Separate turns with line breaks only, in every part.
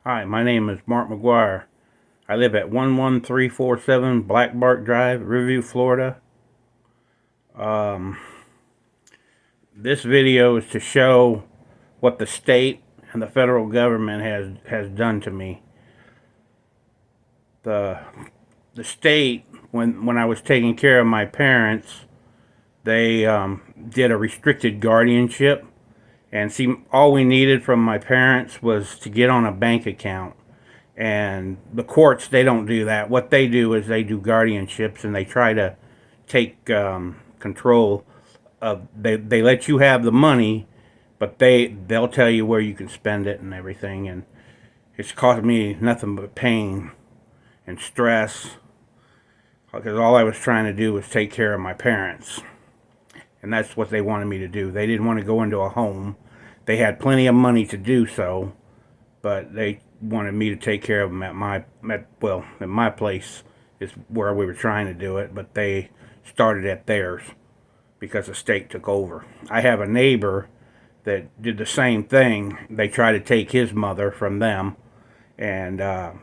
Hi, my name is Mark McGuire. I live at 11347 Black Bark Drive, Riverview, Florida. Um, this video is to show what the state and the federal government has done to me. The the state, when I was taking care of my parents, they did a restricted guardianship. And see, all we needed from my parents was to get on a bank account. And the courts, they don't do that. What they do is they do guardianships, and they try to take control of. They let you have the money, but they'll tell you where you can spend it and everything. And it's caused me nothing but pain and stress, because all I was trying to do was take care of my parents, and that's what they wanted me to do. They didn't want to go into a home. They had plenty of money to do so, but they wanted me to take care of them at my place is where we were trying to do it, but they started at theirs because the state took over. I have a neighbor that did the same thing. They tried to take his mother from them, and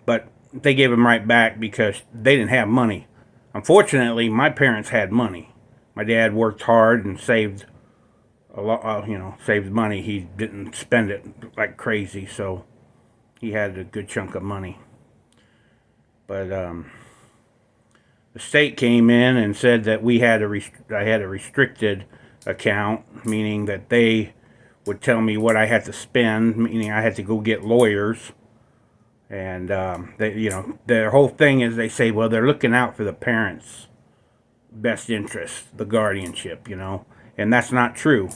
but they gave him right back because they didn't have money. Unfortunately, my parents had money. My dad worked hard and saved a lot, saved money. He didn't spend it like crazy, so he had a good chunk of money. But the state came in and said that I had a restricted account, meaning that they would tell me what I had to spend, meaning I had to go get lawyers. And their whole thing is they say, well, they're looking out for the parents' best interest, the guardianship, and that's not true.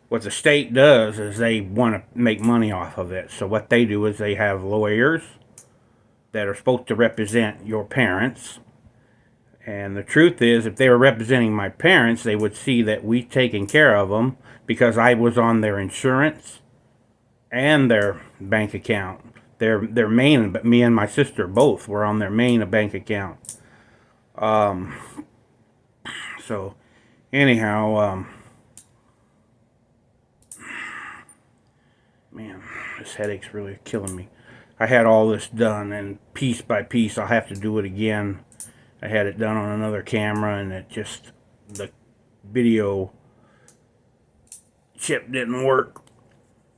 What the state does is they want to make money off of it. So what they do is they have lawyers that are supposed to represent your parents. And the truth is, if they were representing my parents, they would see that we've taken care of them because I was on their insurance and their bank account. Their main, but me and my sister both were on their main bank account. So anyhow, man, this headache's really killing me. I had all this done, and piece by piece, I'll have to do it again. I had it done on another camera, and the video chip didn't work.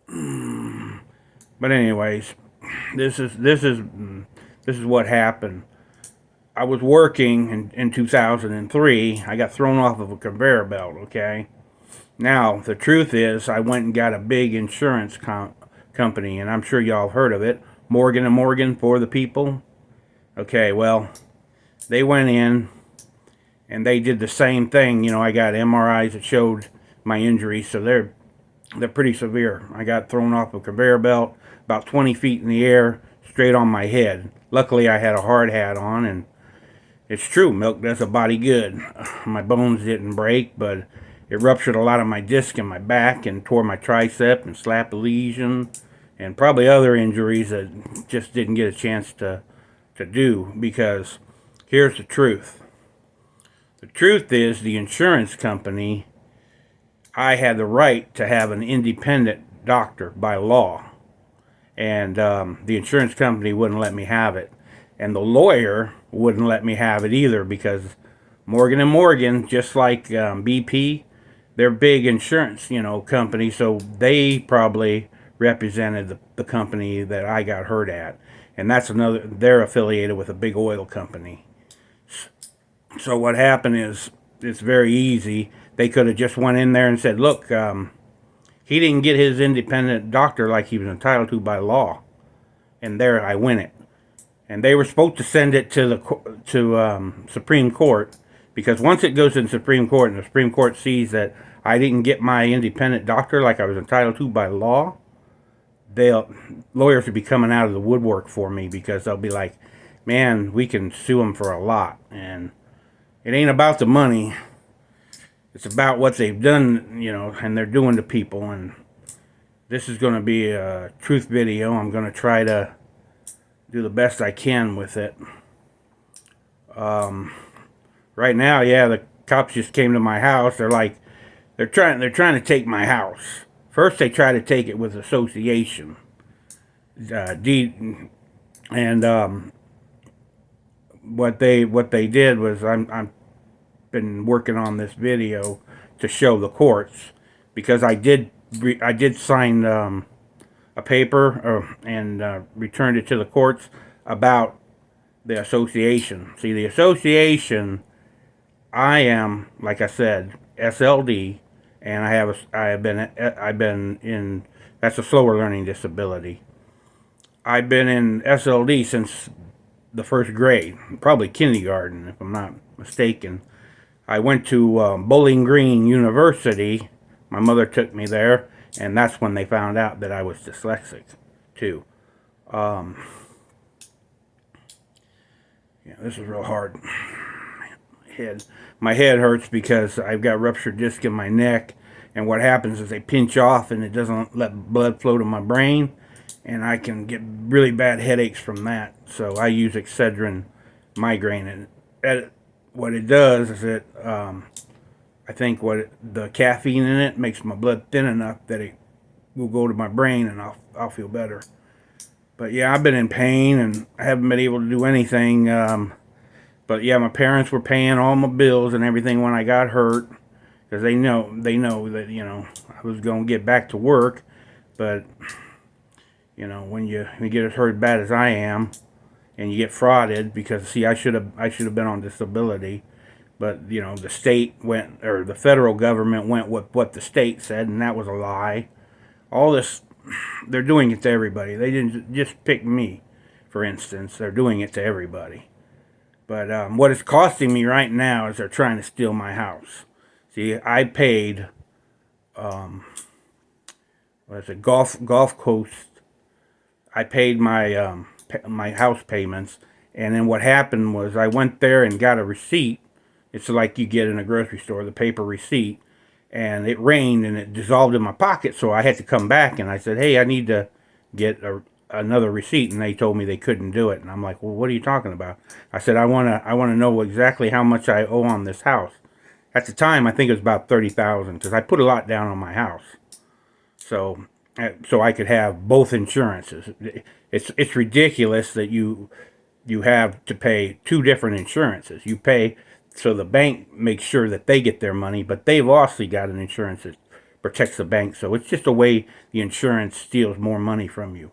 But anyways, this is what happened. I was working in 2003. I got thrown off of a conveyor belt, okay? Now, the truth is, I went and got a big insurance company, and I'm sure y'all have heard of it. Morgan & Morgan for the people. Okay, well, they went in, and they did the same thing. I got MRIs that showed my injuries, so they're pretty severe. I got thrown off a conveyor belt about 20 feet in the air, straight on my head. Luckily, I had a hard hat on, and it's true, milk does a body good. My bones didn't break, but it ruptured a lot of my disc in my back and tore my tricep and slapped a lesion and probably other injuries that just didn't get a chance to do, because here's the truth. The truth is, the insurance company, I had the right to have an independent doctor by law, and the insurance company wouldn't let me have it, and the lawyer wouldn't let me have it either, because Morgan & Morgan, just like BP, they're big insurance, company, so they probably represented the company that I got hurt at, and they're affiliated with a big oil company. So what happened is, it's very easy. They could have just went in there and said, look, he didn't get his independent doctor like he was entitled to by law, and there I win it. And they were supposed to send it to the Supreme Court, because once it goes in Supreme Court and the Supreme Court sees that I didn't get my independent doctor like I was entitled to by law, lawyers will be coming out of the woodwork for me, because they'll be like, man, we can sue them for a lot. And it ain't about the money. It's about what they've done, and they're doing to people. And this is going to be a truth video. I'm going to try to do the best I can with it. Right now, yeah, the cops just came to my house. They're trying to take my house. First, they try to take it with association. deed, and what they did was I'm been working on this video to show the courts, because I did sign a paper and returned it to the courts about the association. See, the association, I am, like I said, SLD, and I've been in, that's a slower learning disability. I've been in SLD since the first grade, probably kindergarten, if I'm not mistaken. I went to Bowling Green University. My mother took me there, and that's when they found out that I was dyslexic, too. Yeah, this is real hard. My head hurts because I've got ruptured disc in my neck, and what happens is they pinch off, and it doesn't let blood flow to my brain, and I can get really bad headaches from that. So I use Excedrin migraine, and what it does is I think the caffeine in it makes my blood thin enough that it will go to my brain, and I'll feel better. But yeah, I've been in pain, and I haven't been able to do anything. But yeah, my parents were paying all my bills and everything when I got hurt, because they know that I was gonna get back to work. But when you get as hurt bad as I am, and you get frauded, because see, I should have been on disability, but the state went, or the federal government went with what the state said, and that was a lie. All this, they're doing it to everybody. They didn't just pick me, for instance. They're doing it to everybody. But what it's costing me right now is they're trying to steal my house. See, I paid, what is it, Gulf Coast. I paid my house payments, and then what happened was I went there and got a receipt. It's like you get in a grocery store, the paper receipt, and it rained and it dissolved in my pocket, so I had to come back, and I said, hey, I need to get another receipt, and they told me they couldn't do it. And I'm like, well, what are you talking about? I said, I want to know exactly how much I owe on this house. At the time, I think it was about $30,000, because I put a lot down on my house, so I could have both insurances. It's ridiculous that you have to pay two different insurances. You pay so the bank makes sure that they get their money, but they've also got an insurance that protects the bank. So it's just a way the insurance steals more money from you.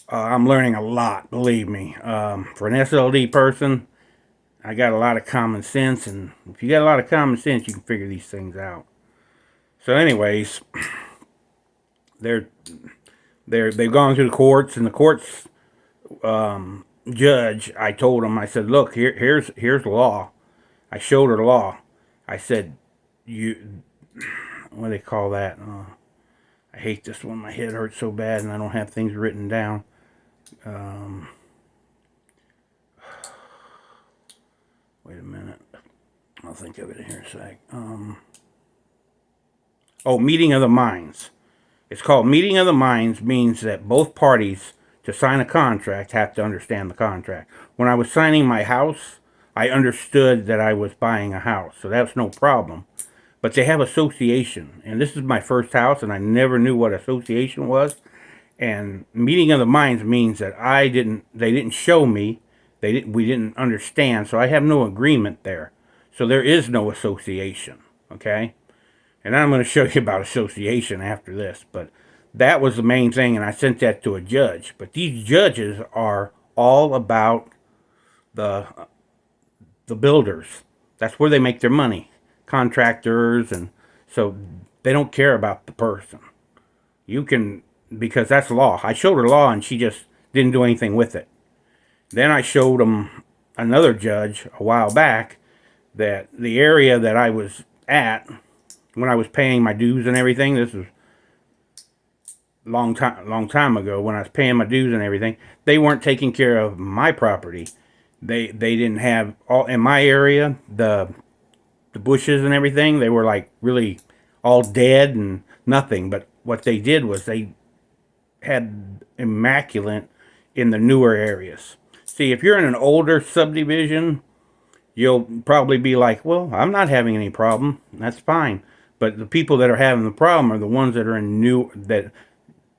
I'm learning a lot, believe me. For an SLD person, I got a lot of common sense, and if you got a lot of common sense, you can figure these things out. So anyways, they've gone through the courts, and the courts judge, I told him, I said, look, here's the law. I showed her the law. I said, what do they call that? I hate this one. My head hurts so bad, and I don't have things written down. Wait a minute. I'll think of it in here a sec. Meeting of the minds. It's called meeting of the minds, means that both parties to sign a contract have to understand the contract. When I was signing my house, I understood that I was buying a house, so that's no problem. But they have association, and this is my first house, and I never knew what association was. And meeting of the minds means that they didn't show me, we didn't understand, so I have no agreement there. So there is no association, okay? And I'm going to show you about association after this, but that was the main thing, and I sent that to a judge. But these judges are all about the builders. That's where they make their money. Contractors, and so they don't care about the person. Because that's law. I showed her law, and she just didn't do anything with it. Then I showed them another judge a while back that the area that I was at when I was paying my dues and everything, this was long time ago, when I was paying my dues and everything, they weren't taking care of my property. They didn't have all in my area, the bushes and everything, they were like really all dead and nothing. But what they did was they had immaculate in the newer areas. See, if you're in an older subdivision, you'll probably be like, well, I'm not having any problem. That's fine. But the people that are having the problem are the ones that are in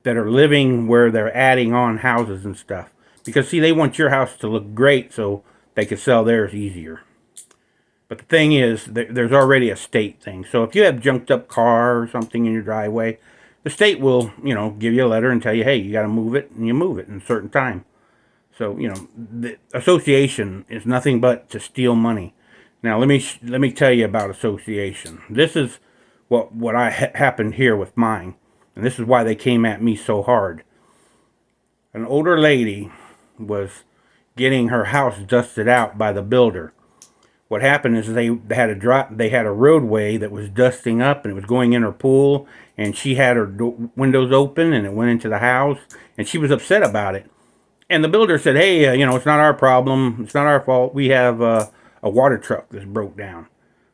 that are living where they're adding on houses and stuff. Because see, they want your house to look great so they can sell theirs easier. But the thing is, there's already a state thing. So if you have junked up car or something in your driveway, the state will, give you a letter and tell you, hey, you got to move it, and you move it in a certain time. So, the association is nothing but to steal money. Now, let me tell you about association. This is what happened here with mine, and this is why they came at me so hard. An older lady was getting her house dusted out by the builder. What happened is they had a roadway that was dusting up, and it was going in her pool, and she had her windows open, and it went into the house, and she was upset about it. And the builder said, hey, it's not our problem. It's not our fault. We have a water truck that's broke down.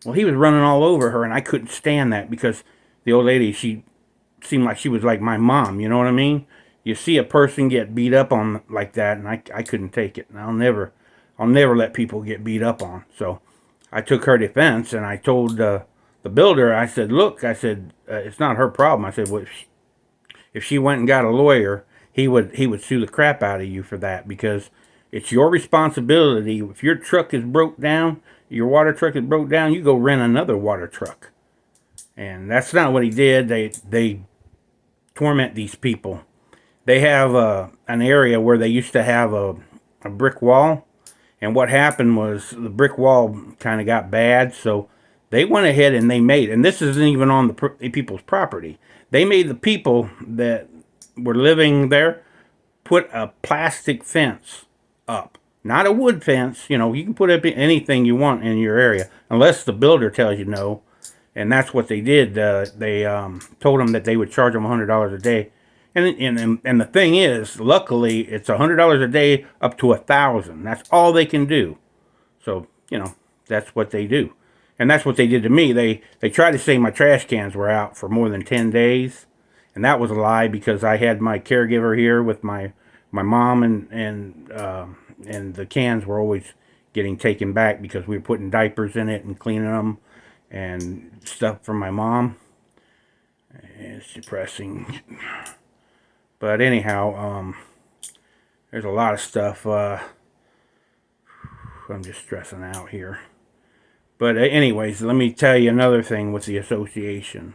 Well, he was running all over her, and I couldn't stand that because the old lady, she seemed like she was like my mom. You know what I mean? You see a person get beat up on like that, and I couldn't take it. And I'll never let people get beat up on. So I took her defense, and I told the builder, I said, look, it's not her problem. I said, well, if she went and got a lawyer, he would sue the crap out of you for that, because it's your responsibility. If your truck is broke down, your water truck is broke down, you go rent another water truck. And that's not what he did. They torment these people. They have an area where they used to have a brick wall, and what happened was the brick wall kind of got bad, so they went ahead and and this isn't even on the people's property. They made the people that were living there put a plastic fence up, not a wood fence. You can put up anything you want in your area, unless the builder tells you no. And that's what they did. They told them that they would charge them $100 a day. And the thing is, luckily, it's $100 a day up to $1,000. That's all they can do. So that's what they do, and that's what they did to me. They tried to say my trash cans were out for more than 10 days, and that was a lie, because I had my caregiver here with my mom, and the cans were always getting taken back because we were putting diapers in it and cleaning them and stuff for my mom. It's depressing. But anyhow, there's a lot of stuff. I'm just stressing out here. But anyways, let me tell you another thing with the association.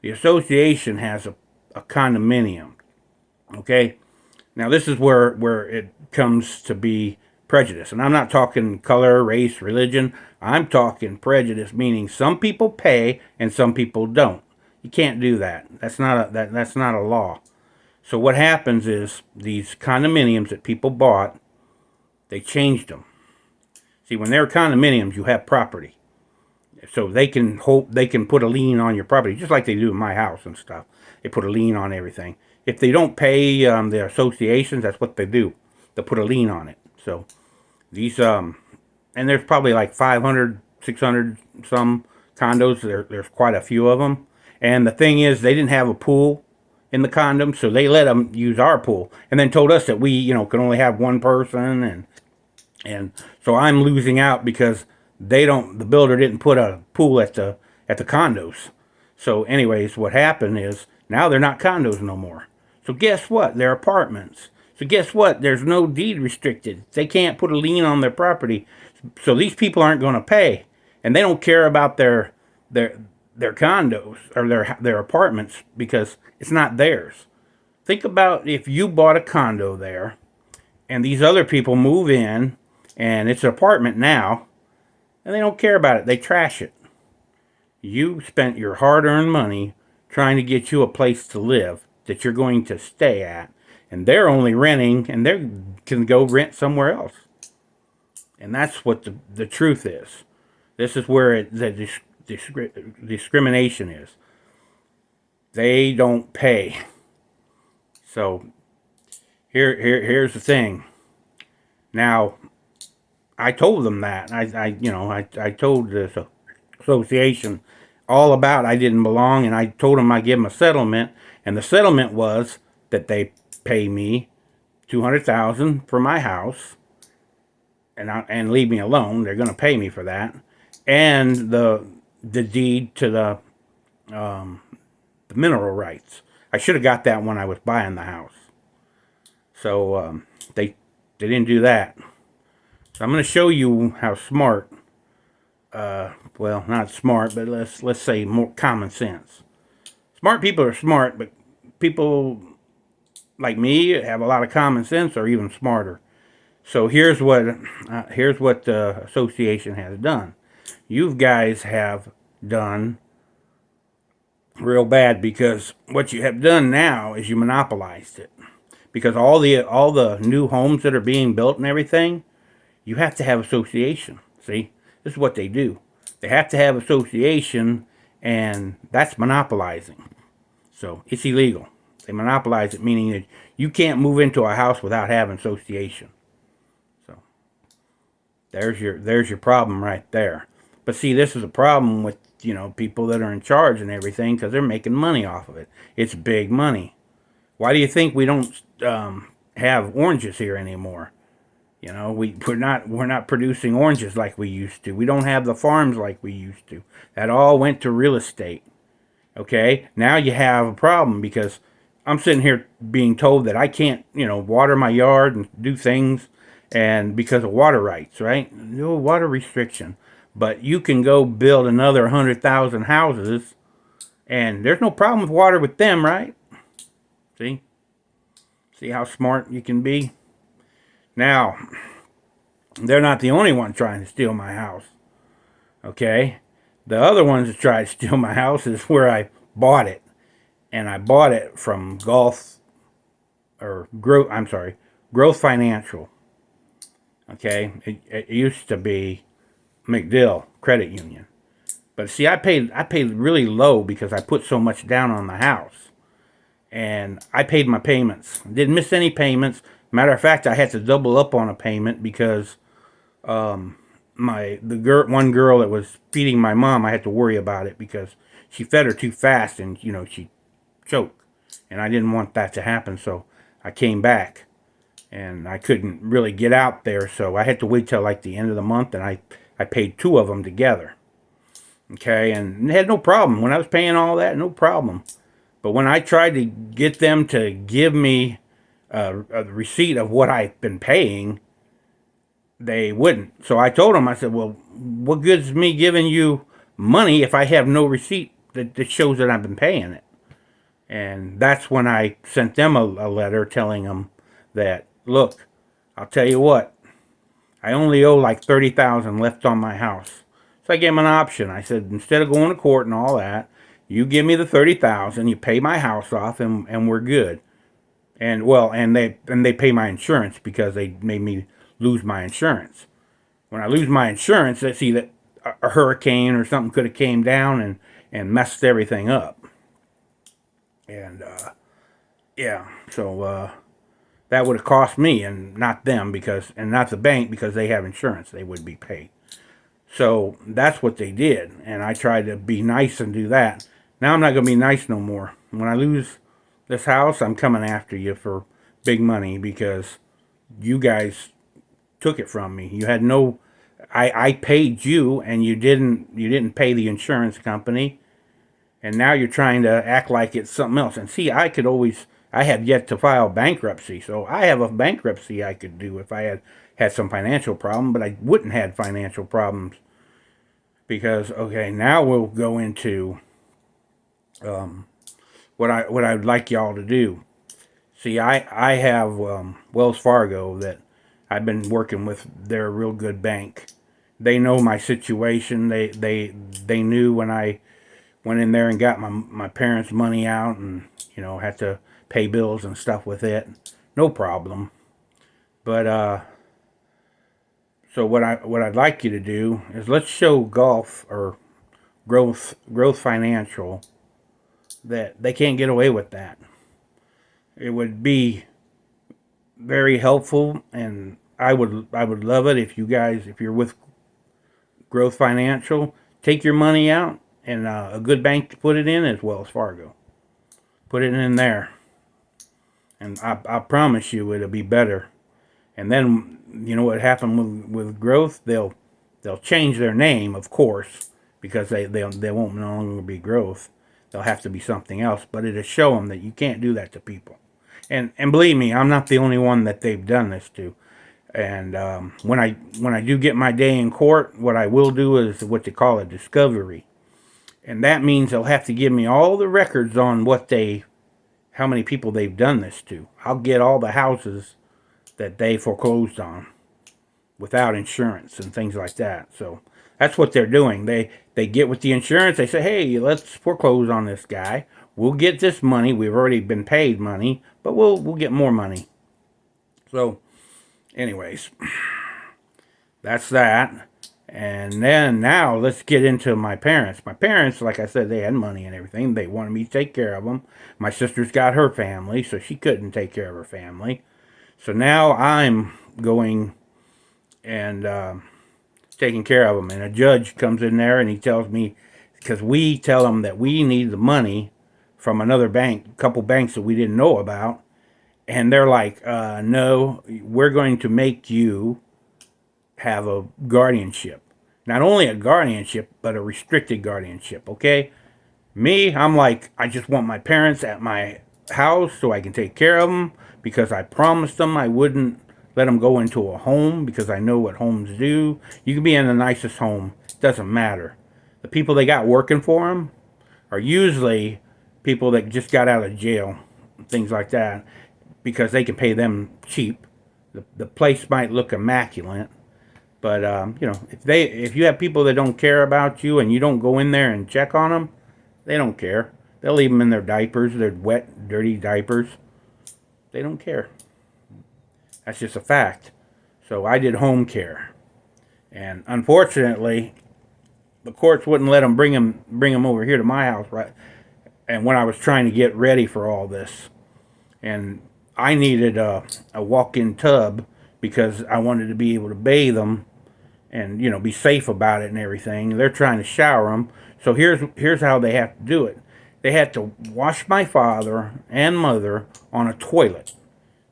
The association has a condominium. Okay? Now this is where it comes to be prejudice. And I'm not talking color, race, religion. I'm talking prejudice, meaning some people pay and some people don't. You can't do that. That's not a law. So what happens is, these condominiums that people bought, they changed them. See, when they're condominiums, you have property. So they can put a lien on your property, just like they do in my house and stuff. They put a lien on everything. If they don't pay the associations, that's what they do. They'll put a lien on it. So these, and there's probably like 500, 600 some condos. There's quite a few of them. And the thing is, they didn't have a pool in the condom, so they let them use our pool, and then told us that we, can only have one person, and so I'm losing out because the builder didn't put a pool at the condos. So anyways, what happened is, now they're not condos no more. So guess what? They're apartments. So guess what? There's no deed restricted. They can't put a lien on their property. So these people aren't going to pay, and they don't care about their condos or their apartments, because it's not theirs. Think about if you bought a condo there, and these other people move in, and it's an apartment now, and they don't care about it. They trash it. You spent your hard-earned money trying to get you a place to live that you're going to stay at, and they're only renting, and they can go rent somewhere else. And that's what the truth is. This is where the discrimination is. They don't pay. So here's the thing. Now, I told them that. I told the association all about I didn't belong, and I told them I give them a settlement, and the settlement was that they pay me $200,000 for my house, and leave me alone. They're going to pay me for that, and the deed to the mineral rights. I should have got that when I was buying the house. So they didn't do that. So I'm going to show you how smart. Well, not smart, but let's say more common sense. Smart people are smart, but people like me have a lot of common sense or even smarter. So here's what the association has done. You guys have done real bad, because what you have done now is you monopolized it. Because all the new homes that are being built and everything, you have to have association. See, this is what they do. They have to have association, and that's monopolizing. So it's illegal. They monopolize it, meaning that you can't move into a house without having association. So there's your problem right there. But see, this is a problem with people that are in charge and everything, because they're making money off of it. It's big money. Why do you think we don't have oranges here anymore? We're not producing oranges like we used to. We don't have the farms like we used to. That all went to real estate. Okay, now you have a problem, because I'm sitting here being told that I can't, water my yard and do things, and because of water rights, right? No water restriction. But you can go build another 100,000 houses, and there's no problem with water with them, right? See? See how smart you can be? Now, they're not the only one trying to steal my house. Okay? The other ones that tried to steal my house is where I bought it. And I bought it from Growth Financial. Okay? It used to be McDill Credit Union. But see, I paid really low because I put so much down on the house. And I paid my payments. Didn't miss any payments. Matter of fact, I had to double up on a payment because one girl that was feeding my mom, I had to worry about it because she fed her too fast, and she choked, and I didn't want that to happen. So I came back, and I couldn't really get out there, so I had to wait till like the end of the month, and I paid two of them together. Okay, and they had no problem when I was paying all that, no problem. But when I tried to get them to give me a receipt of what I've been paying, they wouldn't. So I told them, I said, well, what good's me giving you money if I have no receipt that shows that I've been paying it? And that's when I sent them a letter telling them that, look, I'll tell you what, I only owe like $30,000 left on my house. So I gave them an option. I said, instead of going to court and all that, you give me the $30,000, you pay my house off, and we're good. And they pay my insurance, because they made me lose my insurance. When I lose my insurance, they see that a hurricane or something could have came down and messed everything up. And so that would have cost me and not them, and not the bank, because they have insurance. They would be paid. So that's what they did, and I tried to be nice and do that. Now I'm not going to be nice no more. When I lose this house, I'm coming after you for big money, because you guys took it from me. You had no, I paid you, and you didn't pay the insurance company, and now you're trying to act like it's something else. And see, I have yet to file bankruptcy, so I have a bankruptcy I could do if I had some financial problem, but I wouldn't have financial problems, because okay, now we'll go into what I'd like y'all to do. See, I have Wells Fargo that I've been working with. They're a real good bank. They know my situation. They knew when I went in there and got my parents' money out, and had to pay bills and stuff with it. No problem. But so what I'd like you to do is, let's show Growth Financial that they can't get away with that. It would be very helpful, and I would love it if you're with Growth Financial, take your money out, and a good bank to put it in is Wells Fargo. Put it in there, and I promise you it'll be better. And then what happened with Growth, they'll change their name, of course, because they won't no longer be Growth. there'll have to be something else. But it'll show them that you can't do that to people. And believe me, I'm not the only one that they've done this to. And when I do get my day in court, what I will do is what they call a discovery, and that means they'll have to give me all the records on how many people they've done this to. I'll get all the houses that they foreclosed on without insurance and things like that. So that's what they're doing. They get with the insurance. They say, hey, let's foreclose on this guy. We'll get this money. We've already been paid money, but we'll get more money. So, anyways, that's that. And then now let's get into my parents. My parents, like I said, they had money and everything. They wanted me to take care of them. My sister's got her family, so she couldn't take care of her family. So now I'm going and taking care of them. And a judge comes in there and he tells me, because we tell them that we need the money from another bank, a couple banks that we didn't know about. And they're like, no, we're going to make you have a guardianship. Not only a guardianship, but a restricted guardianship, okay? Me, I'm like, I just want my parents at my house so I can take care of them, because I promised them I wouldn't let them go into a home, because I know what homes do. You can be in the nicest home. It doesn't matter. The people they got working for them are usually people that just got out of jail, things like that, because they can pay them cheap. The place might look immaculate, but if you have people that don't care about you and you don't go in there and check on them, they don't care. They'll leave them in their diapers, their wet, dirty diapers. They don't care. That's just a fact. So I did home care, and unfortunately, the courts wouldn't let them bring them over here to my house, right? And when I was trying to get ready for all this, and I needed a walk-in tub because I wanted to be able to bathe them and be safe about it and everything. They're trying to shower them, so here's how they have to do it. They had to wash my father and mother on a toilet,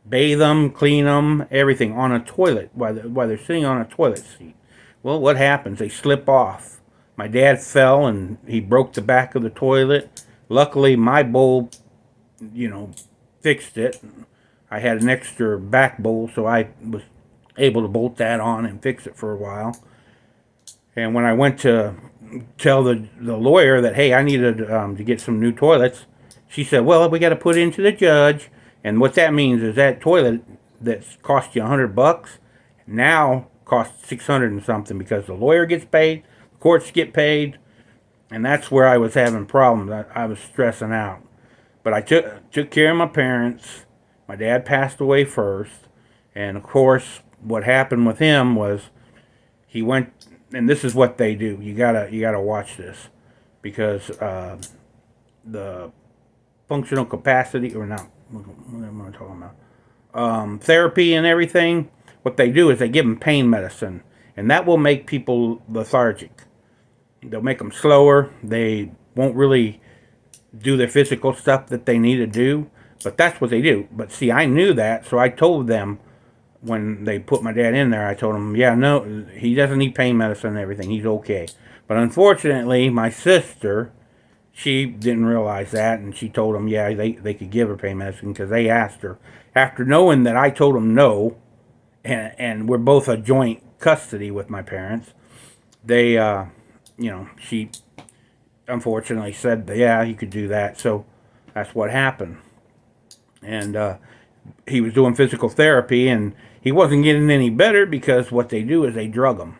bathe them, clean them, everything on a toilet while they're sitting on a toilet seat. Well, what happens? They slip off. My dad fell and he broke the back of the toilet. Luckily, my bowl, fixed it. I had an extra back bowl, so I was able to bolt that on and fix it for a while. And when I went to tell the lawyer that, hey, I needed to get some new toilets, she said, well, we got to put it into the judge. And what that means is that toilet that's cost you $100 now costs 600 and something, because the lawyer gets paid, the courts get paid, and that's where I was having problems. I was stressing out. But I took care of my parents. My dad passed away first, and of course, what happened with him was he went, and this is what they do. You gotta watch this, because the functional capacity, or not, what am I talking about? Therapy and everything. What they do is they give them pain medicine, and that will make people lethargic. They'll make them slower. They won't really do the physical stuff that they need to do, but that's what they do. But see, I knew that, so I told them when they put my dad in there, I told them, yeah, no, he doesn't need pain medicine and everything. He's okay. But unfortunately, my sister, she didn't realize that, and she told them, yeah, they could give her pain medicine, because they asked her. After knowing that I told them no, and we're both a joint custody with my parents, they, she unfortunately said, yeah, you could do that. So that's what happened. And he was doing physical therapy, and he wasn't getting any better, because what they do is they drug him.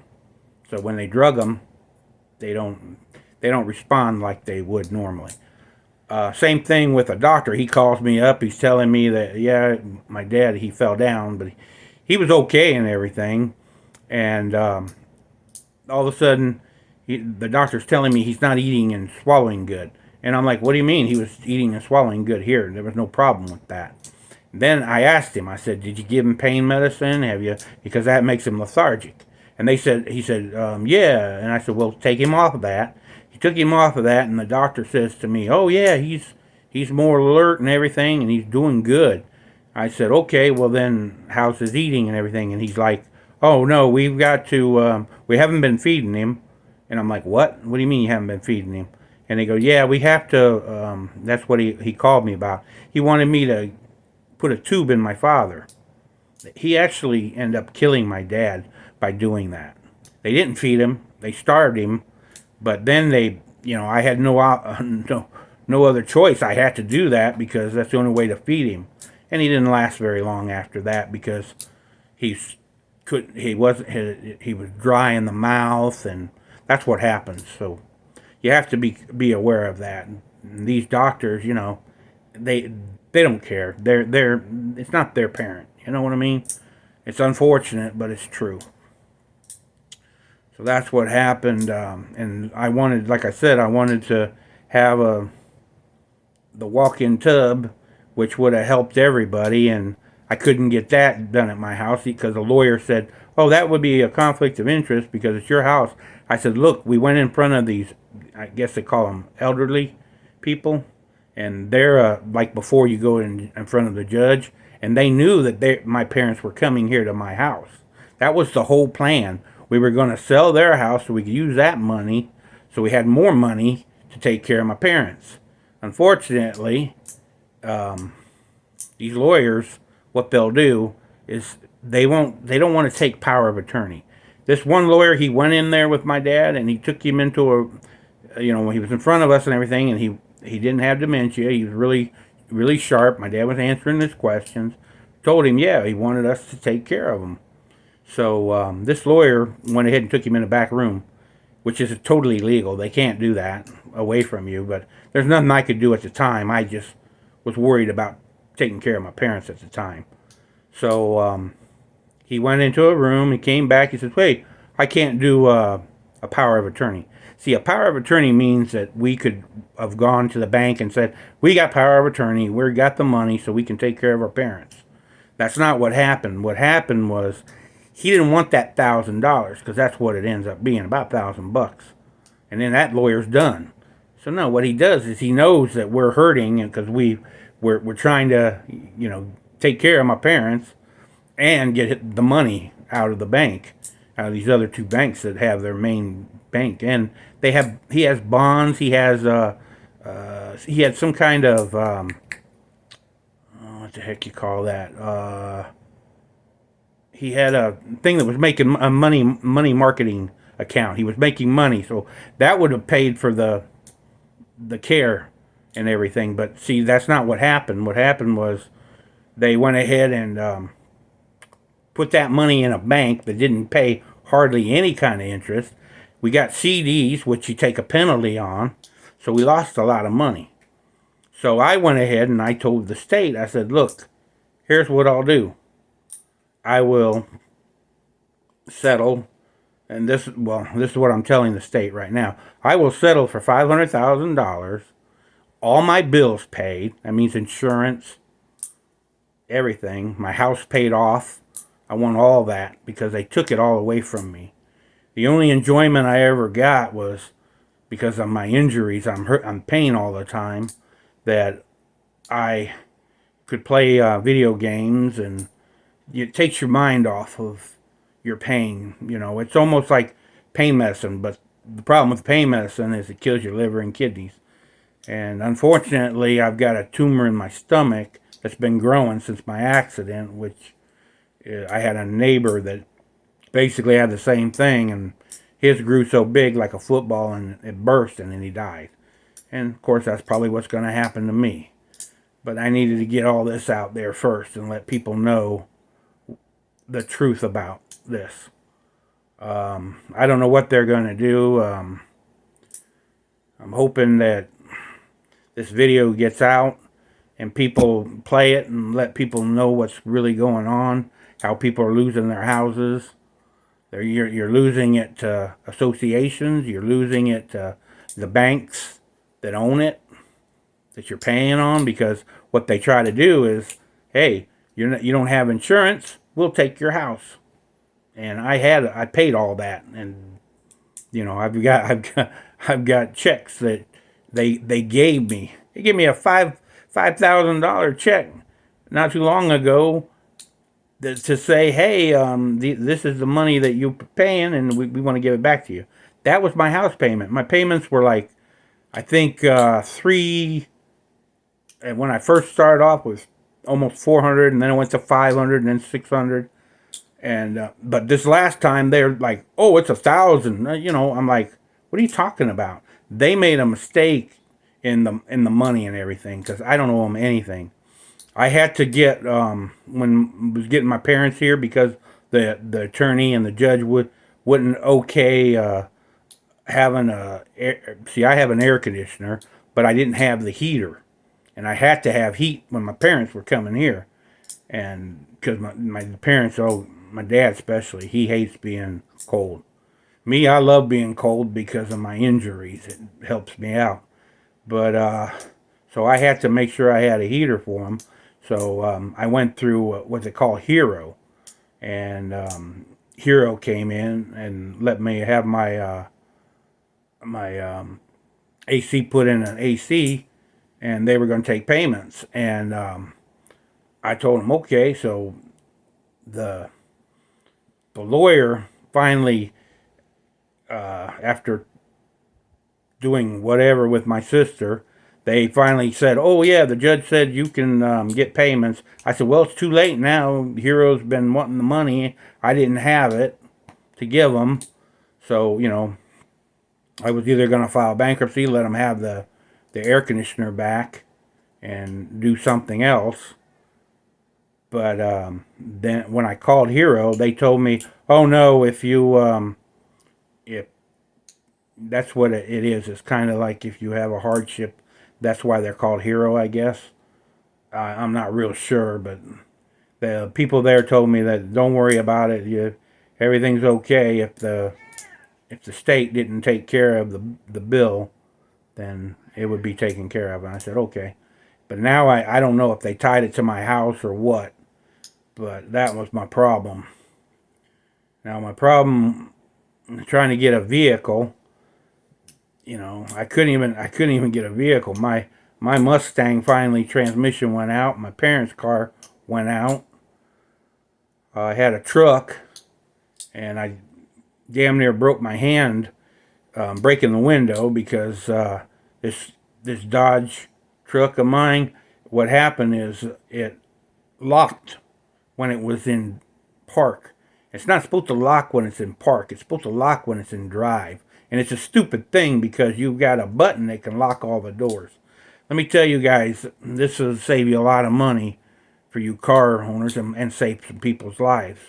So when they drug him, they don't respond like they would normally. Same thing with a doctor. He calls me up. He's telling me that, yeah, my dad, he fell down, but he was okay and everything. And all of a sudden, the doctor's telling me he's not eating and swallowing good. And I'm like, what do you mean? He was eating and swallowing good here. There was no problem with that. Then I asked him, I said, did you give him pain medicine? Have you? Because that makes him lethargic. And he said, yeah. And I said, well, take him off of that. He took him off of that, and the doctor says to me, oh, yeah, he's more alert and everything, and he's doing good. I said, okay, well then, how's his eating and everything? And he's like, oh, no, we've got to, we haven't been feeding him. And I'm like, what? What do you mean you haven't been feeding him? And they go, yeah, we have to, that's what he called me about. He wanted me to put a tube in my father. He actually ended up killing my dad by doing that. They didn't feed him. They starved him. But then I had no other choice. I had to do that because that's the only way to feed him. And he didn't last very long after that because he was dry in the mouth, and that's what happens. So you have to be aware of that. And these doctors, they don't care. They're it's not their parent. You know what I mean? It's unfortunate, but it's true. So that's what happened, and I wanted, like I said, I wanted to have the walk-in tub, which would have helped everybody, and I couldn't get that done at my house because the lawyer said, "Oh, that would be a conflict of interest because it's your house." I said, "Look, we went in front of these, I guess they call them elderly people, and they're like before you go in front of the judge, and they knew that my parents were coming here to my house. That was the whole plan. We were going to sell their house so we could use that money, so we had more money to take care of my parents. Unfortunately, these lawyers, what they'll do is they don't want to take power of attorney. This one lawyer, he went in there with my dad and he took him into when he was in front of us and everything, and he didn't have dementia. He was really, really sharp. My dad was answering his questions. Told him, yeah, he wanted us to take care of him. So this lawyer went ahead and took him in the back room, which is totally illegal. They can't do that away from you, but there's nothing I could do at the time. I just was worried about taking care of my parents at the time. So he went into a room, he came back, he says, "Wait, I can't do a power of attorney." See, a power of attorney means that we could have gone to the bank and said, "We got power of attorney, we got the money so we can take care of our parents." That's not what happened. What happened was he didn't want that $1,000 because that's what it ends up being, about $1,000. And then that lawyer's done. So no, what he does is he knows that we're hurting because we're trying to, take care of my parents and get the money out of the bank, out of these other two banks that have their main bank. And he has bonds, he had some kind of, what the heck you call that? He had a thing that was making a money marketing account. He was making money, so that would have paid for the care and everything. But see, that's not what happened. What happened was they went ahead and put that money in a bank that didn't pay hardly any kind of interest. We got CDs, which you take a penalty on, so we lost a lot of money. So I went ahead and I told the state, I said, "Look, here's what I'll do. I will settle," and this is what I'm telling the state right now. "I will settle for $500,000, all my bills paid. That means insurance, everything. My house paid off. I want all that because they took it all away from me. The only enjoyment I ever got was because of my injuries. I'm pain all the time. That I could play video games and it takes your mind off of your pain. It's almost like pain medicine, but the problem with pain medicine is it kills your liver and kidneys. And unfortunately, I've got a tumor in my stomach that's been growing since my accident, which I had a neighbor that basically had the same thing, and his grew so big like a football, and it burst, and then he died. And of course, that's probably what's going to happen to me. But I needed to get all this out there first and let people know the truth about this. I don't know what they're going to do. I'm hoping that this video gets out and people play it and let people know what's really going on, how people are losing their houses. You're losing it to associations. You're losing it to the banks that own it, that you're paying on, because what they try to do is, hey, you don't have insurance, we'll take your house. And I paid all that, and I've got checks that they gave me. They gave me a $5,000 check not too long ago to say, hey, this is the money that you're paying, and we want to give it back to you. That was my house payment. My payments were like I think three. And when I first started off was almost 400, and then it went to 500, and then 600. And but this last time they're like, oh, it's 1,000. I'm like, what are you talking about? They made a mistake in the money and everything because I don't owe them anything. I had to get when I was getting my parents here because the attorney and the judge wouldn't okay having see, I have an air conditioner, but I didn't have the heater, and I had to have heat when my parents were coming here, and because my parents, oh, my dad especially, he hates being cold. Me, I love being cold because of my injuries. It helps me out. But so I had to make sure I had a heater for them. So I went through what they call Hero, and Hero came in and let me have my AC put in an AC, and they were going to take payments. And I told them okay. So the lawyer finally, after doing whatever with my sister, they finally said, oh, yeah, the judge said you can get payments. I said, well, it's too late now. Hero's been wanting the money. I didn't have it to give them. So, I was either going to file bankruptcy, let them have the air conditioner back, and do something else. But then when I called Hero, they told me, oh, no, if that's what it is. It's kind of like if you have a hardship, that's why they're called Hero, I guess. I'm not real sure, but the people there told me that don't worry about it. Everything's okay. If the state didn't take care of the bill, then it would be taken care of. And I said okay. But now I don't know if they tied it to my house or what. But that was my problem. Now my problem trying to get a vehicle. I couldn't even get a vehicle. My Mustang finally transmission went out. My parents' car went out. I had a truck, and I damn near broke my hand breaking the window because this Dodge truck of mine. What happened is it locked when it was in park. It's not supposed to lock when it's in park. It's supposed to lock when it's in drive. And it's a stupid thing because you've got a button that can lock all the doors. Let me tell you guys, this will save you a lot of money for you car owners and save some people's lives.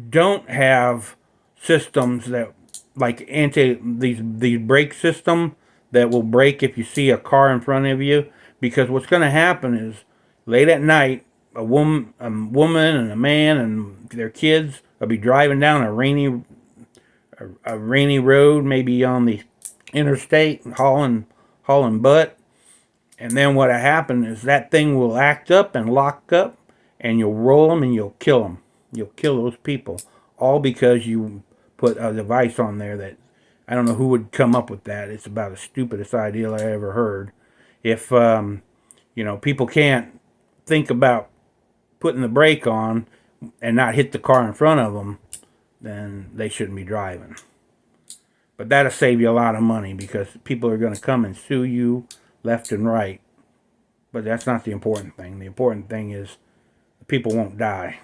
Don't have systems that like these brake system that will brake if you see a car in front of you, because what's going to happen is late at night a woman and a man and their kids will be driving down a rainy road, maybe on the interstate, hauling butt, and then what'll happen is that thing will act up and lock up, and you'll roll them and you'll kill them. You'll kill those people, all because you put a device on there that I don't know who would come up with that. It's about the stupidest idea I ever heard. If people can't think about putting the brake on and not hit the car in front of them, then they shouldn't be driving. But that'll save you a lot of money because people are going to come and sue you left and right. But that's not the important thing. The important thing is the people won't die.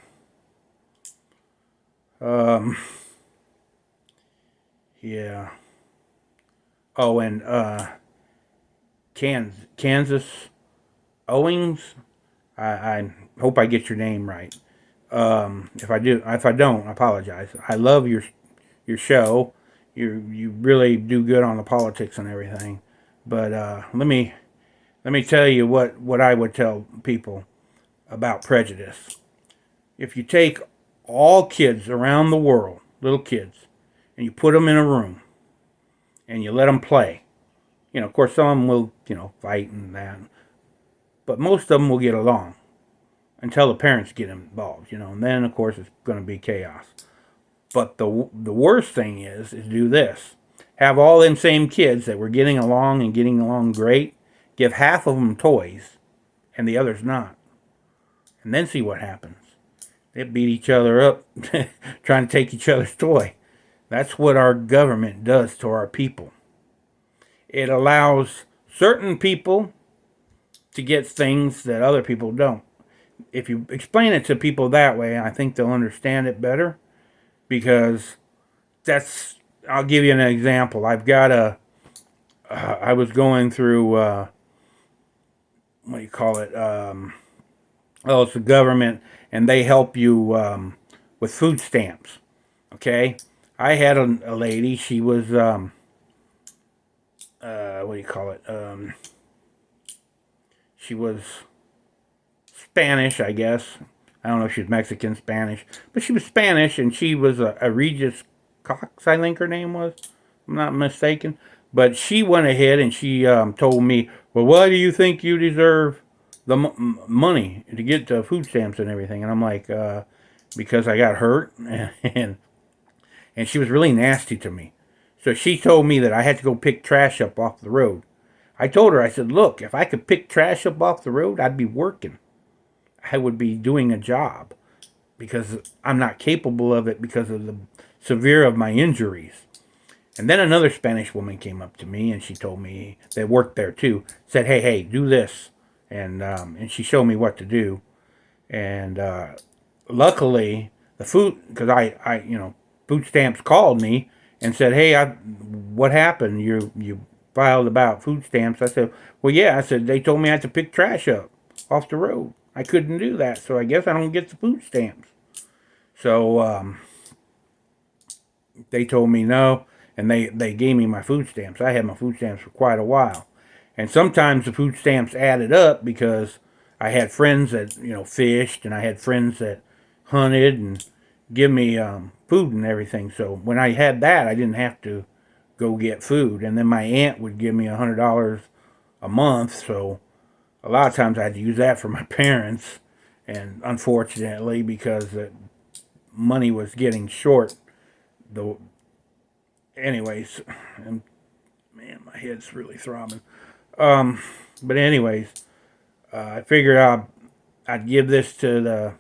Yeah. Oh, and Kansas Owings. I hope I get your name right. If I don't, I apologize. I love your show. You really do good on the politics and everything. But let me tell you what I would tell people about prejudice. If you take all kids around the world, little kids, and you put them in a room and you let them play, of course some of them will, fight and that, but most of them will get along until the parents get involved, and then of course it's going to be chaos. But the worst thing is do this. Have all them same kids that were getting along great, give half of them toys and the others not. And then see what happens. They beat each other up trying to take each other's toy. That's what our government does to our people. it allows certain people to get things that other people don't. If you explain it to people that way, I think they'll understand it better, because that's, I'll give you an example. I was going through, what do you call it? Oh, it's the government, and they help you with food stamps. Okay? I had a lady, she was, what do you call it? She was Spanish, I guess. I don't know if she was Mexican, Spanish, but she was Spanish, and she was a Regis Cox, I think her name was. I'm not mistaken. But she went ahead and she told me, well, why do you think you deserve the money to get the food stamps and everything? And I'm like, because I got hurt, and she was really nasty to me. So she told me that I had to go pick trash up off the road. I told her, I said, look, if I could pick trash up off the road, I'd be working. I would be doing a job, because I'm not capable of it because of the severe of my injuries. And then another Spanish woman came up to me and she told me, that worked there too, said, hey, do this. And she showed me what to do. And luckily, the food, because food stamps called me and said, hey, what happened? You filed about food stamps. I said, well, yeah. I said, they told me I had to pick trash up off the road. I couldn't do that, so I guess I don't get the food stamps. So they told me no, and they gave me my food stamps. I had my food stamps for quite a while. And sometimes the food stamps added up, because I had friends that, fished, and I had friends that hunted and give me food and everything. So when I had that, I didn't have to go get food. And then my aunt would give me $100 a month, so a lot of times I had to use that for my parents. And unfortunately, because the money was getting short, anyways, and man, my head's really throbbing. But anyways, I figured I'd give this to the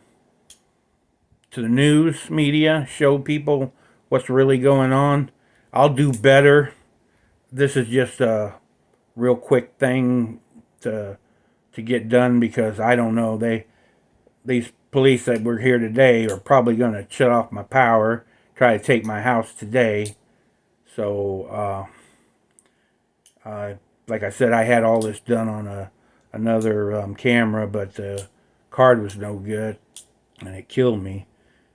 news media, show people what's really going on. I'll do better. This is just a real quick thing to get done, because I don't know, these police that were here today are probably going to shut off my power, try to take my house today. So like I said, I had all this done on another camera, but the card was no good and it killed me.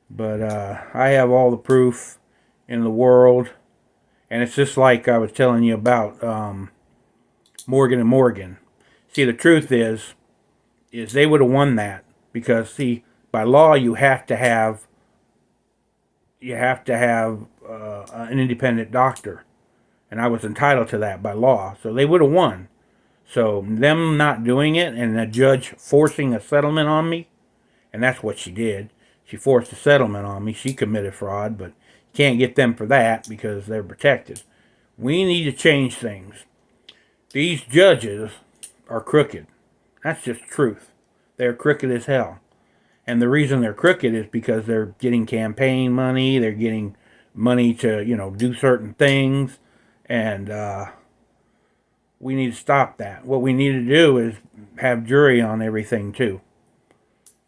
But I have all the proof in the world, and it's just like I was telling you about Morgan and Morgan. See, the truth is they would have won that, because see, by law you have to have an independent doctor, and I was entitled to that by law, so they would have won. So them not doing it, and the judge forcing a settlement on me, and that's what she did. She forced a settlement on me. She committed fraud, but you can't get them for that because they're protected. We need to change things. These judges are crooked. That's just truth. They're crooked as hell. And the reason they're crooked is because they're getting campaign money. They're getting money to, do certain things. And we need to stop that. What we need to do is have jury on everything too.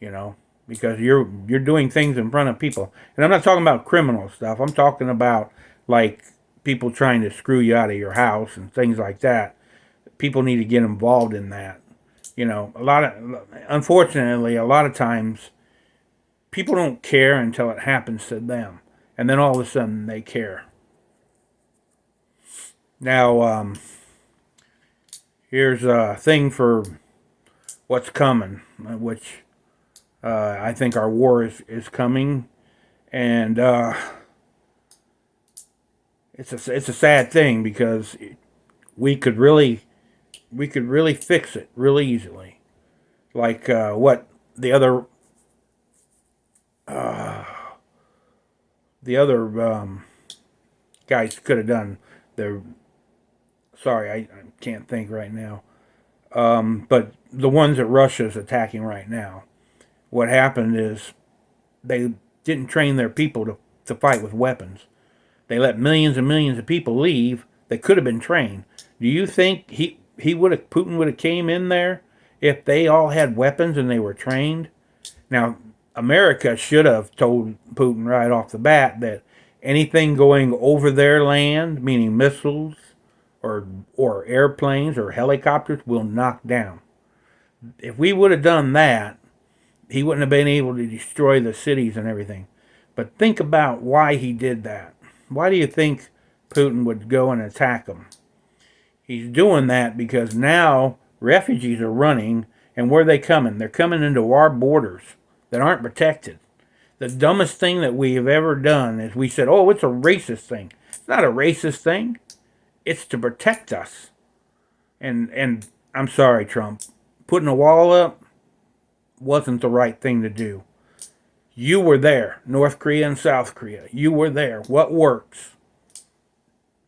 Because you're doing things in front of people. And I'm not talking about criminal stuff. I'm talking about like people trying to screw you out of your house and things like that. People need to get involved in that. Unfortunately, a lot of times people don't care until it happens to them. And then all of a sudden they care. Now, here's a thing for what's coming, which I think our war is coming. And it's a sad thing, because we could really fix it really easily. Like what the other guys could have done. Sorry, I can't think right now. But the ones that Russia's attacking right now, what happened is they didn't train their people to fight with weapons. They let millions and millions of people leave that could have been trained. Do you think Putin would have came in there if they all had weapons and they were trained? Now, America should have told Putin right off the bat that anything going over their land, meaning missiles or airplanes or helicopters, will knock down. If we would have done that, he wouldn't have been able to destroy the cities and everything. But think about why he did that. Why do you think Putin would go and attack them? He's doing that because now refugees are running, and where are they coming? They're coming into our borders that aren't protected. The dumbest thing that we have ever done is we said, oh, it's a racist thing. It's not a racist thing. It's to protect us. And I'm sorry, Trump. Putting a wall up wasn't the right thing to do. You were there, North Korea and South Korea. You were there. What works?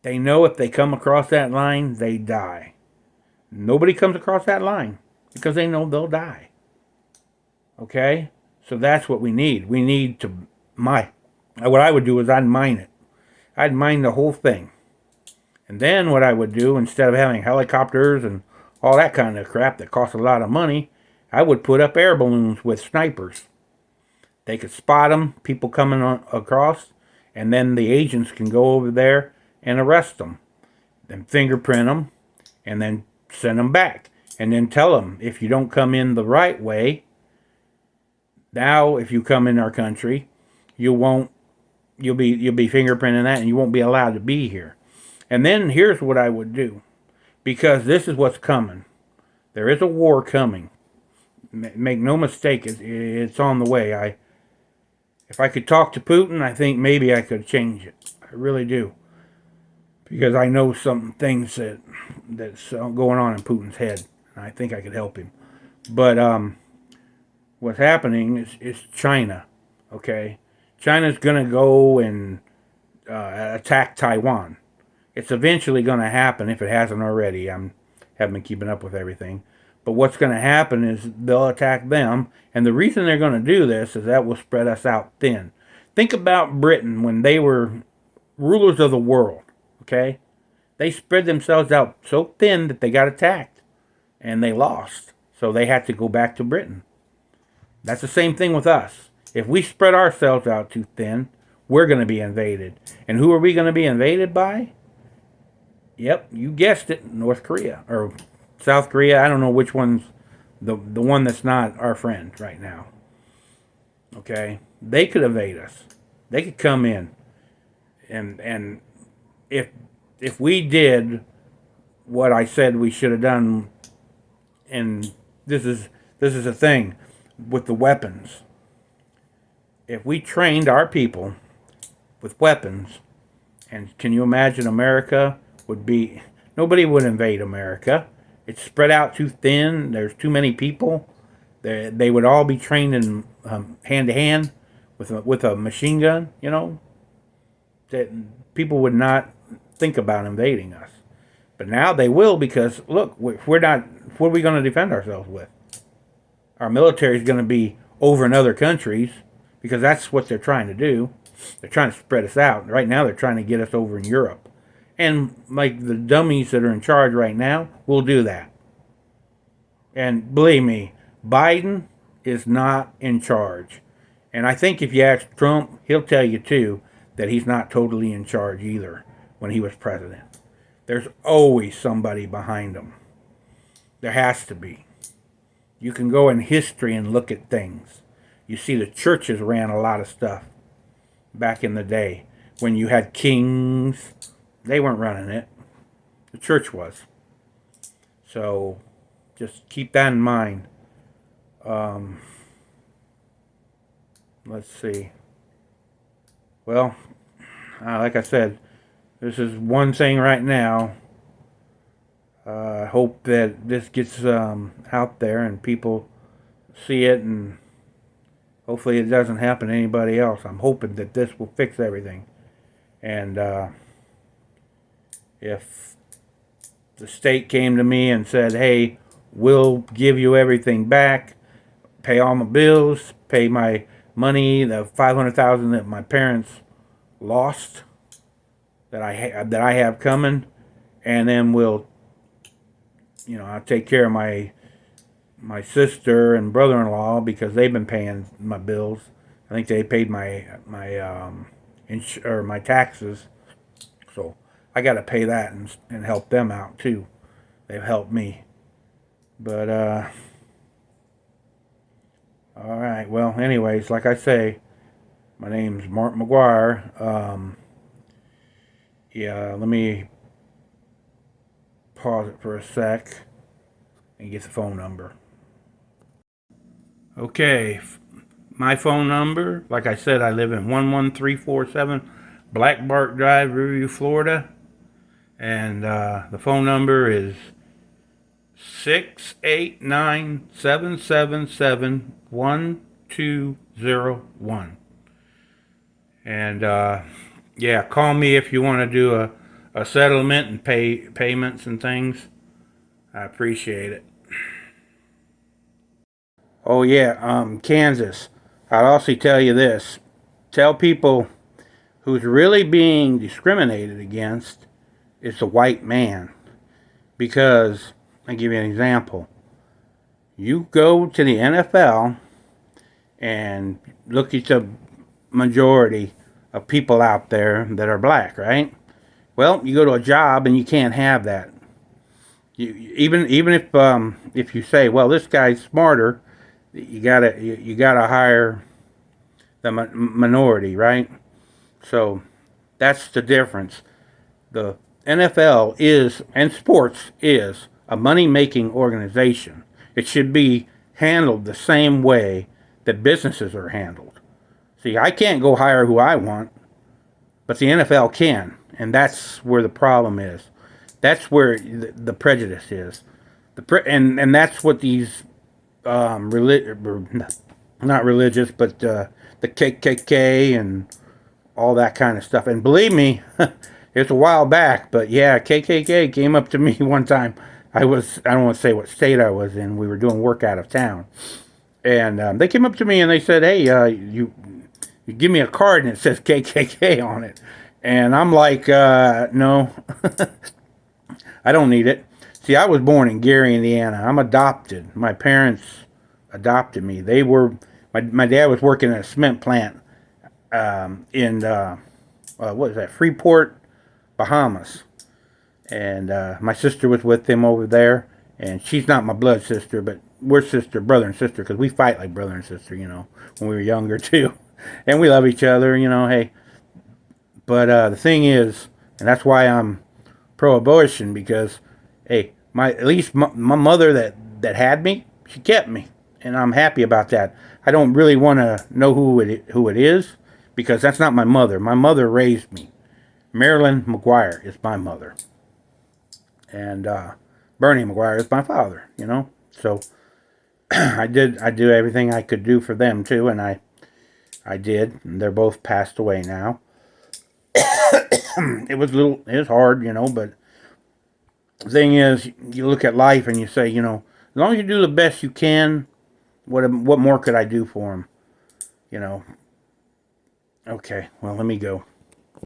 They know if they come across that line, they die. Nobody comes across that line because they know they'll die. Okay? So that's what we need. We need to mine. What I would do is I'd mine it. I'd mine the whole thing. And then what I would do, instead of having helicopters and all that kind of crap that costs a lot of money, I would put up air balloons with snipers. They could spot them, people coming across, and then the agents can go over there and arrest them, then fingerprint them, and then send them back, and then tell them, if you don't come in the right way, now if you come in our country, you'll be fingerprinting that, and you won't be allowed to be here. And then here's what I would do, because this is what's coming. There is a war coming. Make no mistake, it's on the way. If I could talk to Putin, I think maybe I could change it. I really do. Because I know some things that's going on in Putin's head. And I think I could help him. But what's happening is China. Okay? China's going to go and attack Taiwan. It's eventually going to happen if it hasn't already. I haven't been keeping up with everything. But what's going to happen is they'll attack them. And the reason they're going to do this is that will spread us out thin. Think about Britain when they were rulers of the world. Okay? They spread themselves out so thin that they got attacked. And they lost. So they had to go back to Britain. That's the same thing with us. If we spread ourselves out too thin, we're going to be invaded. And who are we going to be invaded by? Yep, you guessed it, North Korea. Or South Korea. I don't know which one's the one that's not our friend right now. Okay? They could invade us. They could come in. And if we did what I said we should have done, and this is the thing with the weapons. If we trained our people with weapons, and can you imagine America would be, nobody would invade America. It's spread out too thin. There's too many people. They would all be trained in hand to hand with a machine gun. You know, that people would not think about invading us. But now they will, because look, if we're not, what are we going to defend ourselves with? Our military is going to be over in other countries, because that's what they're trying to do. They're trying to spread us out. Right now they're trying to get us over in Europe. And like the dummies that are in charge right now will do that. And believe me, Biden is not in charge. And I think if you ask Trump, he'll tell you too that he's not totally in charge either when he was president. There's always somebody behind him. There has to be. You can go in history and look at things. You see the churches ran a lot of stuff back in the day. When you had kings, they weren't running it. The church was. So just keep that in mind. Let's see. Well, like I said, this is one thing right now. I hope that this gets out there and people see it, and hopefully it doesn't happen to anybody else. I'm hoping that this will fix everything. And if the state came to me and said, hey, we'll give you everything back, pay all my bills, pay my money, the $500,000 that my parents lost, that I have coming, and then we'll I take care of my sister and brother-in-law because they've been paying my bills. I think they paid my taxes, so I got to pay that and help them out too. They've helped me, but all right. Well, anyways, like I say, my name's Mark McGuire. Yeah, let me pause it for a sec and get the phone number. Okay, my phone number, like I said, I live in 11347 Black Bark Drive, Riverview, Florida. And the phone number is 689-777-1201. And yeah, call me if you want to do a settlement and pay payments and things. I appreciate it. Oh yeah, Kansas. I'd also tell you this. Tell people who's really being discriminated against is the white man. Because, I'll give you an example. You go to the NFL and look at the majority of people out there that are black, right? Well, you go to a job and you can't have that. Even if you say, well, this guy's smarter, you gotta hire the minority, right? So that's the difference. The NFL is, and sports is, a money-making organization. It should be handled the same way that businesses are handled. See, I can't go hire who I want, but the NFL can, and that's where the problem is. That's where the prejudice is. And that's what these not religious, but the KKK and all that kind of stuff. And believe me, it's a while back, but yeah, KKK came up to me one time. I don't want to say what state I was in. We were doing work out of town. And they came up to me and they said, hey, you give me a card and it says KKK on it. And I'm like, no, I don't need it. See, I was born in Gary, Indiana. I'm adopted. My parents adopted me. My dad was working at a cement plant in, what is that, Freeport, Bahamas. And my sister was with him over there. And she's not my blood sister, but we're brother and sister, because we fight like brother and sister, when we were younger too. And we love each other, hey. But the thing is, and that's why I'm pro-abortion, because, hey, at least my mother that had me, she kept me. And I'm happy about that. I don't really want to know who it is, because that's not my mother. My mother raised me. Marilyn McGuire is my mother. And Bernie McGuire is my father, So I do everything I could do for them too, and I did. And they're both passed away now. It was hard, but the thing is, you look at life and you say, as long as you do the best you can, what more could I do for them? Okay, well, let me go.